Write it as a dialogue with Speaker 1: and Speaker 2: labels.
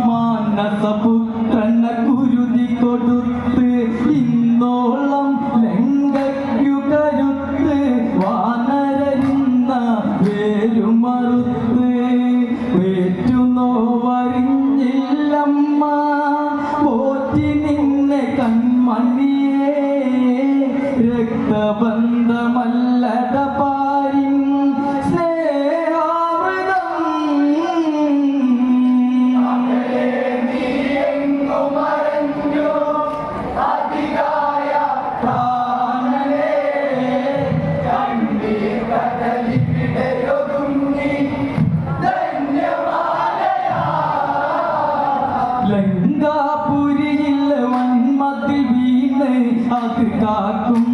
Speaker 1: മാനസപുത്രന കുരുതി കൊടുത്ത് ഇന്നോളം ലങ്കയ്ക്കു കരുത്ത് വാനരരുന്ന വേരുമറുത്ത് വേറ്റുനോവറിഞ്ഞില്ലമ്മ പോറ്റി നിന്നെ കൺമണിയേ രക്തബന്ധമല്ലട പാരിൻ ലങ്കാപുരിയിൽ വന്മതിൽ വീണ് അത് കാക്കും